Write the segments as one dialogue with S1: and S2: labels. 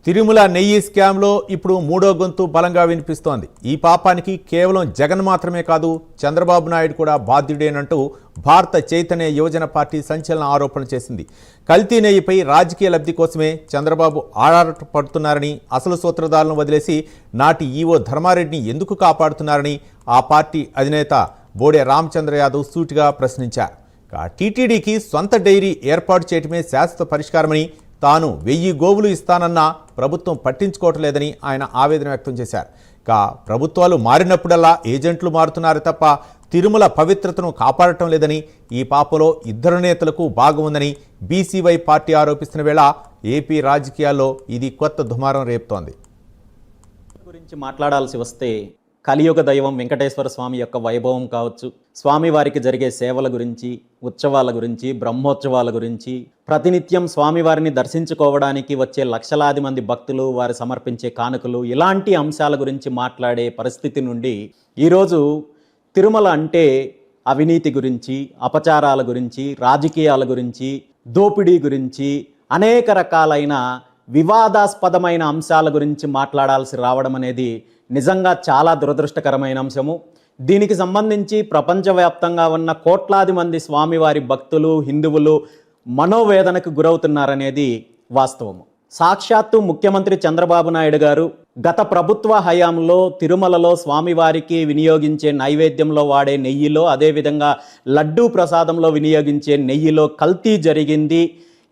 S1: తిరుమల నెయ్యి స్కామ్లో ఇప్పుడు మూడో గొంతు బలంగా వినిపిస్తోంది. ఈ పాపానికి కేవలం జగన్ మాత్రమే కాదు, చంద్రబాబు నాయుడు కూడా బాధ్యుడేనంటూ భారత చైతన్య యువజన పార్టీ సంచలన ఆరోపణలు చేసింది. కల్తీ నెయ్యిపై రాజకీయ లబ్ధి కోసమే చంద్రబాబు ఆరాటపడుతున్నారని, అసలు సూత్రధారులను వదిలేసి నాటి ఈవో ధర్మారెడ్డిని ఎందుకు కాపాడుతున్నారని ఆ పార్టీ అధినేత బోడే రామచంద్ర యాదవ్ సూటిగా ప్రశ్నించారు. టీటీడీకి సొంత డైరీ ఏర్పాటు చేయటమే శాశ్వత పరిష్కారమని, తాను 1000 గోవులు ఇస్తానన్నా ప్రభుత్వం పట్టించుకోవట్లేదని ఆయన ఆవేదన వ్యక్తం చేశారు. ప్రభుత్వాలు మారినప్పుడల్లా ఏజెంట్లు మారుతున్నారు తప్ప తిరుమల పవిత్రతను కాపాడటం లేదని, ఈ పాపలో ఇద్దరు నేతలకు భాగం ఉందని బీసీవై పార్టీ ఆరోపిస్తున్న వేళ ఏపీ రాజకీయాల్లో ఇది కొత్త దుమారం రేపుతోంది.
S2: గురించి మాట్లాడాల్సి వస్తే కలియుగ దైవం వెంకటేశ్వర స్వామి యొక్క వైభవం కావచ్చు, స్వామివారికి జరిగే సేవల గురించి, ఉత్సవాల గురించి, బ్రహ్మోత్సవాల గురించి, ప్రతినిత్యం స్వామివారిని దర్శించుకోవడానికి వచ్చే లక్షలాది మంది భక్తులు, వారు సమర్పించే కానుకలు, ఇలాంటి అంశాల గురించి మాట్లాడే పరిస్థితి నుండి ఈరోజు తిరుమల అంటే అవినీతి గురించి, అపచారాల గురించి, రాజకీయాల గురించి, దోపిడీ గురించి, అనేక రకాలైన వివాదాస్పదమైన అంశాల గురించి మాట్లాడాల్సి రావడం అనేది నిజంగా చాలా దురదృష్టకరమైన అంశము. దీనికి సంబంధించి ప్రపంచవ్యాప్తంగా ఉన్న కోట్లాది మంది స్వామివారి భక్తులు, హిందువులు మనోవేదనకు గురవుతున్నారనేది వాస్తవము. సాక్షాత్తు ముఖ్యమంత్రి చంద్రబాబు నాయుడు గారు గత ప్రభుత్వ హయాంలో తిరుమలలో స్వామివారికి వినియోగించే నైవేద్యంలో వాడే నెయ్యిలో, అదేవిధంగా లడ్డూ ప్రసాదంలో వినియోగించే నెయ్యిలో కల్తీ జరిగింది,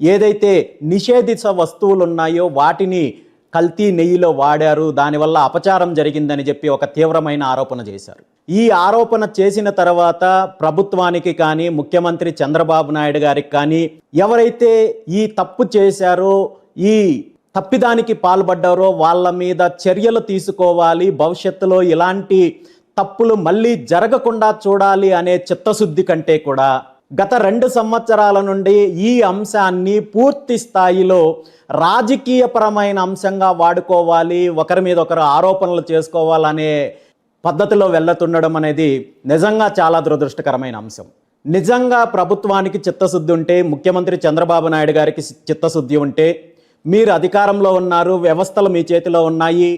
S2: ఏదైతే నిషేధిత వస్తువులు ఉన్నాయో వాటిని కల్తీ నెయ్యిలో వాడారు, దానివల్ల అపచారం జరిగిందని చెప్పి ఒక తీవ్రమైన ఆరోపణ చేశారు. ఈ ఆరోపణ చేసిన తర్వాత ప్రభుత్వానికి కానీ, ముఖ్యమంత్రి చంద్రబాబు నాయుడు గారికి కానీ, ఎవరైతే ఈ తప్పు చేశారో, ఈ తప్పిదానికి పాల్పడ్డారో వాళ్ళ మీద చర్యలు తీసుకోవాలి, భవిష్యత్తులో ఇలాంటి తప్పులు మళ్ళీ జరగకుండా చూడాలి అనే చిత్తశుద్ధి కంటే కూడా గత 2 సంవత్సరాల నుండి ఈ అంశాన్ని పూర్తి స్థాయిలో రాజకీయపరమైన అంశంగా వాడుకోవాలి, ఒకరి మీద ఒకరు ఆరోపణలు చేసుకోవాలనే పద్ధతిలో వెళ్తుండడం అనేది నిజంగా చాలా దురదృష్టకరమైన అంశం. నిజంగా ప్రభుత్వానికి చిత్తశుద్ధి ఉంటే, ముఖ్యమంత్రి చంద్రబాబు నాయుడు గారికి చిత్తశుద్ధి ఉంటే, మీరు అధికారంలో ఉన్నారు, వ్యవస్థలు మీ చేతిలో ఉన్నాయి.